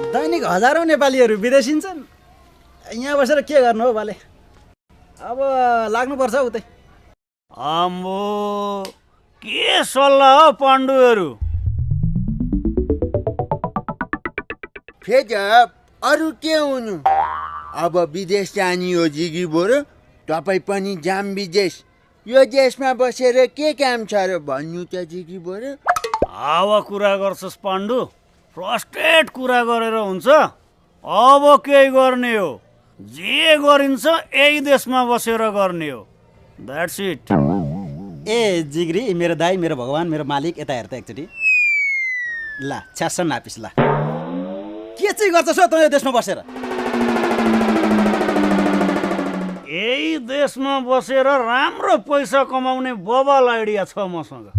दैनिक हजारौँ नेपालीहरू विदेशिन्छन्, यहाँ बसेर के गर्नु हो बाले? अब लाग्नुपर्छ उतै। आम्बो के सल्लाह हो पाण्डुहरू? फेज अरू के हुनु? अब विदेश जाने हो जिगी बोरो, तपाईँ पनि जाम विदेश। यो देशमा बसेर के काम छ र भन्नु त जिगी बोरो? हावा कुरा गर्छस् पाण्डु, फ्रस्ट्रेट कुरा गरेर हुन्छ। अब केही गर्ने हो, जे गरिन्छ यही देशमा बसेर गर्ने हो। That's it. ए जिग्री, मेरो दाई, मेरो भगवान, मेरो मालिक, यता हेर त एकचोटि। ल छ्यास नापिस। ल के चाहिँ गर्छस् हो त यो देशमा बसेर? यही देशमा बसेर राम्रो पैसा कमाउने बबाल आइडिया छ मसँग।